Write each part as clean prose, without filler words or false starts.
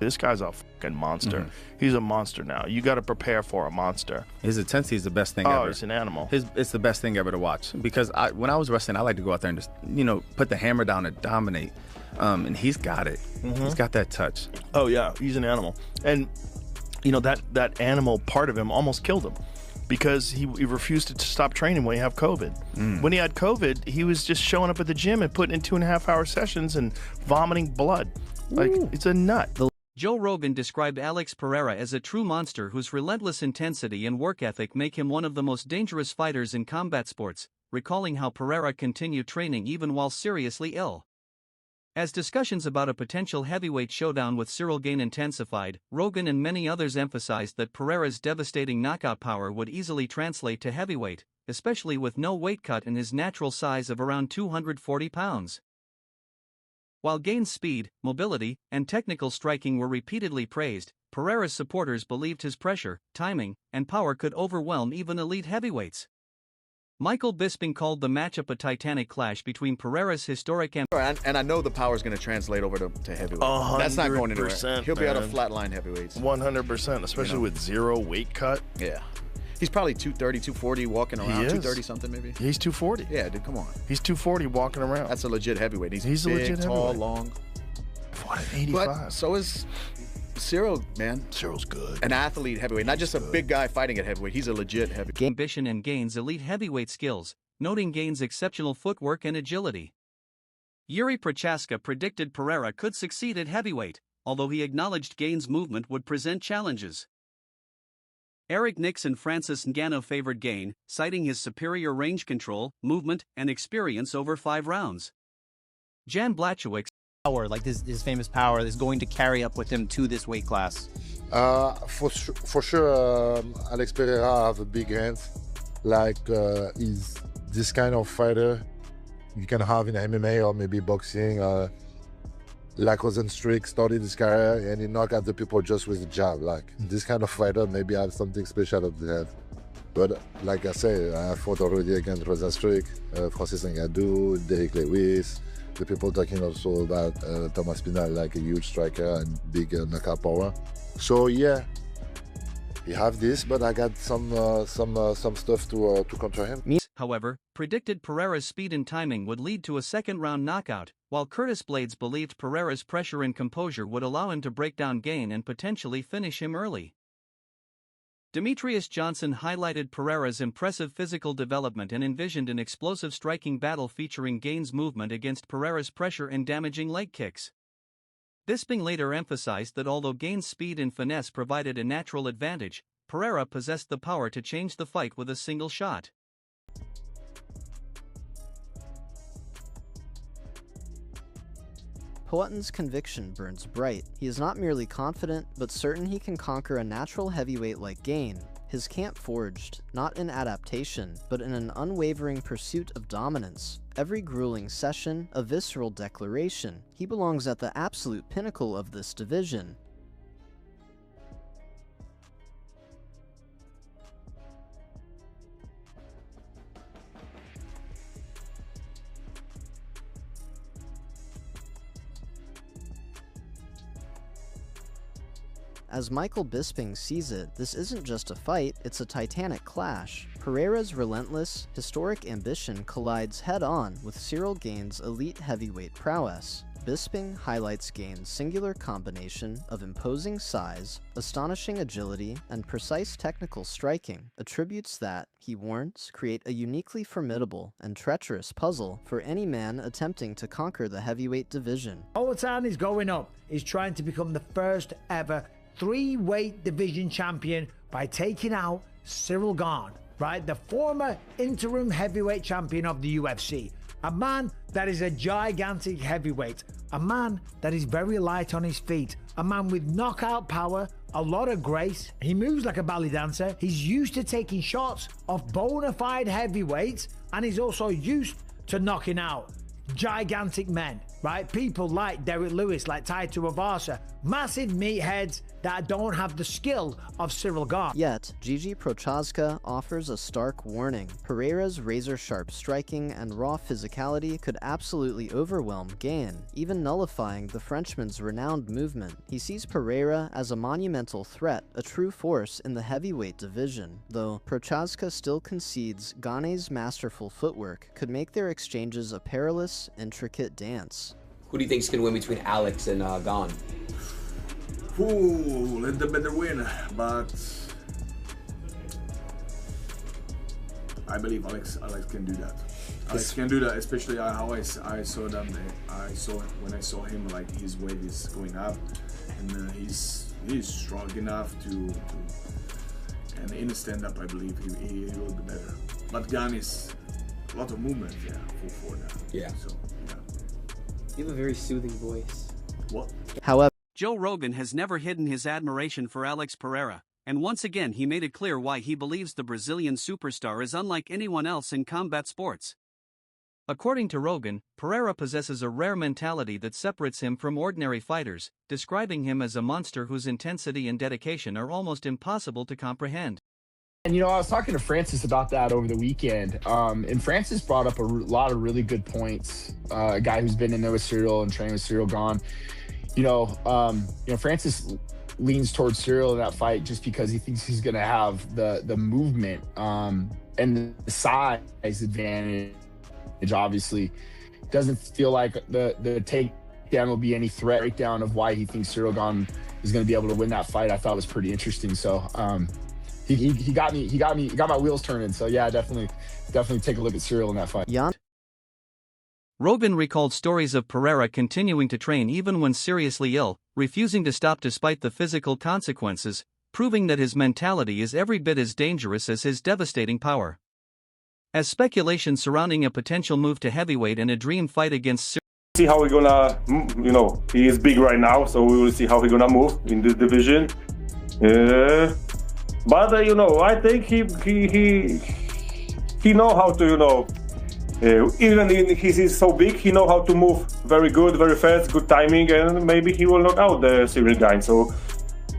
This guy's a fucking monster. He's a monster now. You got to prepare for a monster. His intensity is the best thing ever. Oh, he's an animal. It's the best thing ever to watch. Because when I was wrestling, I like to go out there and just, put the hammer down and dominate. And he's got it. He's got that touch. Oh, yeah. He's an animal. And, that animal part of him almost killed him. Because he refused to stop training when he had COVID. When he had COVID, he was just showing up at the gym and putting in 2.5-hour sessions and vomiting blood. Like, it's a nut. Joe Rogan described Alex Pereira as a true monster whose relentless intensity and work ethic make him one of the most dangerous fighters in combat sports, recalling how Pereira continued training even while seriously ill. As discussions about a potential heavyweight showdown with Ciryl Gane intensified, Rogan and many others emphasized that Pereira's devastating knockout power would easily translate to heavyweight, especially with no weight cut and his natural size of around 240 pounds. While Gane's speed, mobility, and technical striking were repeatedly praised, Pereira's supporters believed his pressure, timing, and power could overwhelm even elite heavyweights. Michael Bisping called the matchup a titanic clash between Pereira's historic and I know the power is going to translate over to heavyweight. That's not going anywhere. He'll be able to flatline heavyweights. 100%, especially with zero weight cut. Yeah. He's probably 230, 240 walking around. 230 something maybe. He's 240. Yeah, dude, come on. He's 240 walking around. That's a legit heavyweight. He's big, a legit tall, heavyweight. Long. 485. But so is Ciryl, man. Cyryl's good. An athlete heavyweight, not just a big guy fighting at heavyweight. He's a legit heavyweight. Ambition and Gane's elite heavyweight skills, noting Gane's exceptional footwork and agility. Jiri Prochazka predicted Pereira could succeed at heavyweight, although he acknowledged Gane's movement would present challenges. Eric Nix and Francis Ngannou favored Gane, citing his superior range control, movement, and experience over 5 rounds. Jan Blachowicz, power, like his famous power, is going to carry up with him to this weight class. For sure, Alex Pereira have a big hand. Like he's this kind of fighter you can have in MMA or maybe boxing. Like Rosenstruik started his career and he knocked out the people just with a jab. Like this kind of fighter maybe have something special up there. But like I say, I fought already against Rosenstruik, Francis Ngannou, Derek Lewis. The people talking also about Thomas Pinal, like a huge striker and big knockout power. So yeah, he have this, but I got some stuff to counter him. However, predicted Pereira's speed and timing would lead to a second-round knockout, while Blaydes believed Pereira's pressure and composure would allow him to break down Gane and potentially finish him early. Demetrious Johnson highlighted Pereira's impressive physical development and envisioned an explosive striking battle featuring Gane's movement against Pereira's pressure and damaging leg kicks. Bisping later emphasized that although Gane's speed and finesse provided a natural advantage, Pereira possessed the power to change the fight with a single shot. Poatin's conviction burns bright. He is not merely confident, but certain he can conquer a natural heavyweight like Gane. His camp forged, not in adaptation, but in an unwavering pursuit of dominance. Every grueling session, a visceral declaration. He belongs at the absolute pinnacle of this division. As Michael Bisping sees it, this isn't just a fight, it's a titanic clash. Pereira's relentless, historic ambition collides head-on with Ciryl Gane's elite heavyweight prowess. Bisping highlights Gane's singular combination of imposing size, astonishing agility, and precise technical striking, attributes that, he warns, create a uniquely formidable and treacherous puzzle for any man attempting to conquer the heavyweight division. Poatan is going up. He's trying to become the first ever 3-weight division champion by taking out Ciryl Gane, right? The former interim heavyweight champion of the UFC. A man that is a gigantic heavyweight. A man that is very light on his feet. A man with knockout power, a lot of grace. He moves like a ballet dancer. He's used to taking shots of bona fide heavyweights, and he's also used to knocking out gigantic men. right? People like Derek Lewis, like Taito Avasa, massive meatheads that don't have the skill of Ciryl Gane. Yet, Gigi Prochazka offers a stark warning. Pereira's razor-sharp striking and raw physicality could absolutely overwhelm Gane, even nullifying the Frenchman's renowned movement. He sees Pereira as a monumental threat, a true force in the heavyweight division, though Prochazka still concedes Gane's masterful footwork could make their exchanges a perilous, intricate dance. Who do you think is going to win between Alex and Gane? Ooh, let the better win, but I believe Alex can do that. Alex can do that, especially how I saw them. When I saw him, like his weight is going up, and he's strong enough to and in the stand-up, I believe he will be better. But Gane is a lot of movement, yeah, for that. Yeah. So yeah. You have a very soothing voice. What? However, Joe Rogan has never hidden his admiration for Alex Pereira, and once again he made it clear why he believes the Brazilian superstar is unlike anyone else in combat sports. According to Rogan, Pereira possesses a rare mentality that separates him from ordinary fighters, describing him as a monster whose intensity and dedication are almost impossible to comprehend. And I was talking to Francis about that over the weekend, and Francis brought up a lot of really good points. A guy who's been in there with Ciryl and trained with Ciryl Gane. Francis leans towards Ciryl in that fight just because he thinks he's going to have the movement and the size advantage. Obviously, doesn't feel like the takedown will be any threat. Breakdown of why he thinks Ciryl Gane is going to be able to win that fight, I thought was pretty interesting. So he got my wheels turning. So yeah, definitely take a look at Ciryl in that fight. Rogan recalled stories of Pereira continuing to train even when seriously ill, refusing to stop despite the physical consequences, proving that his mentality is every bit as dangerous as his devastating power. As speculation surrounding a potential move to heavyweight and a dream fight against see how we're gonna, he is big right now, so we will see how he's gonna move in this division. But I think he know how to, even if he's so big, he know how to move very good, very fast, good timing, and maybe he will knock out the Ciryl Gane. So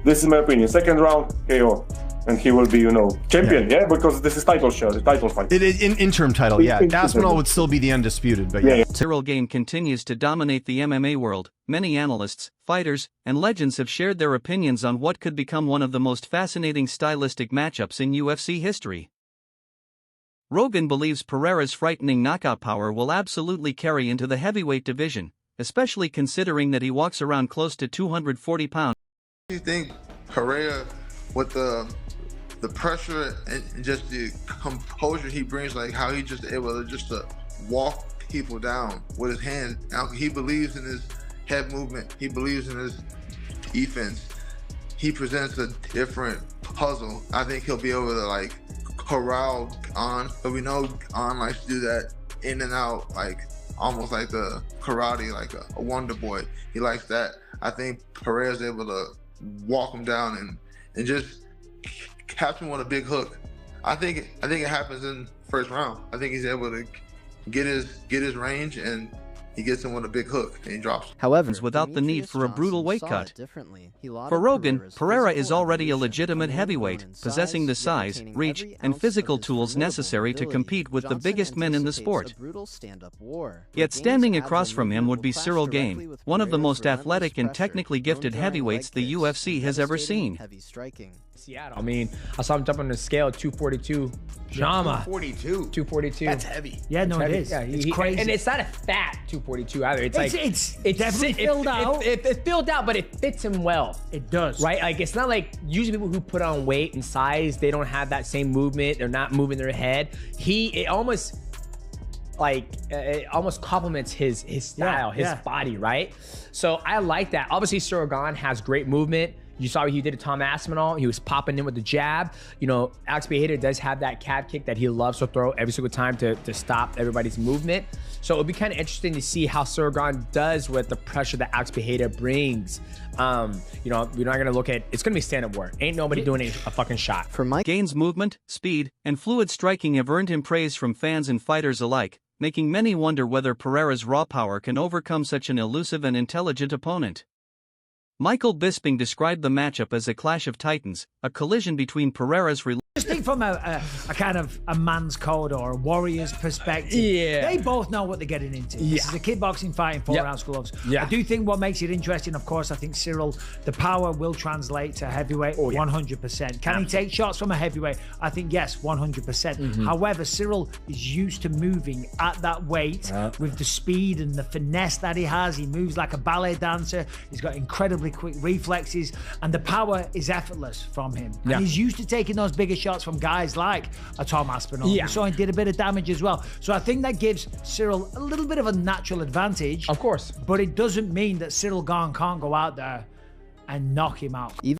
this is my opinion. Second round KO, and he will be, champion. Yeah, because this is title fight. It is interim title. Yeah, Aspinall would still be the undisputed, but yeah. Ciryl Gane continues to dominate the MMA world. Many analysts, fighters, and legends have shared their opinions on what could become one of the most fascinating stylistic matchups in UFC history. Rogan believes Pereira's frightening knockout power will absolutely carry into the heavyweight division, especially considering that he walks around close to 240 pounds. Do you think Pereira, with the pressure and just the composure he brings, like how he just able to walk people down with his hands? Now he believes in his head movement. He believes in his defense. He presents a different puzzle. I think he'll be able to corral Gane, but we know Gane likes to do that in and out, almost like the karate, like a wonder boy. He likes that. I think Pereira's able to walk him down and just catch him with a big hook. I think it happens in first round. I think he's able to get his range, and he gets him with a big hook and he drops. However, without the need for a brutal weight cut. For Rogan, Pereira is already a legitimate heavyweight, possessing the size, reach, and physical tools necessary to compete with the biggest men in the sport. Yet standing across from him would be Ciryl Gane, one of the most athletic and technically gifted heavyweights the UFC has ever seen. Seattle. I mean, I saw him jump on the scale, 242. Drama. 242. That's heavy. Yeah, no, it is. Yeah, it's crazy. And it's not a fat 242 either. It's definitely filled out. It's filled out, but it fits him well. It does. Right? It's not like usually people who put on weight and size, they don't have that same movement. They're not moving their head. It almost complements his style, his body, right? So I like that. Obviously, Ciryl Gane has great movement. You saw what he did to Tom Aspinall. He was popping in with the jab. Alex Pereira does have that calf kick that he loves to throw every single time to stop everybody's movement. So it'll be kind of interesting to see how Ciryl Gane does with the pressure that Alex Pereira brings. We're not going to look at, it's going to be stand-up war. Ain't nobody doing a fucking shot. Gane's movement, speed, and fluid striking have earned him praise from fans and fighters alike, making many wonder whether Pereira's raw power can overcome such an elusive and intelligent opponent. Michael Bisping described the matchup as a clash of titans, a collision between Pereira's just think from a kind of a man's code or a warrior's perspective. Yeah. They both know what they're getting into. Yeah. This is a kickboxing fight in 4-ounce gloves. Yeah. I do think what makes it interesting, of course, I think Ciryl, the power will translate to heavyweight 100%. Can he take shots from a heavyweight? I think yes, 100%. However, Ciryl is used to moving at that weight with the speed and the finesse that he has. He moves like a ballet dancer. He's got incredibly quick reflexes, and the power is effortless from him. And he's used to taking those bigger shots from guys like a Tom Aspinall. We saw he did a bit of damage as well. So I think that gives Ciryl a little bit of a natural advantage. Of course. But it doesn't mean that Ciryl Gane can't go out there and knock him out.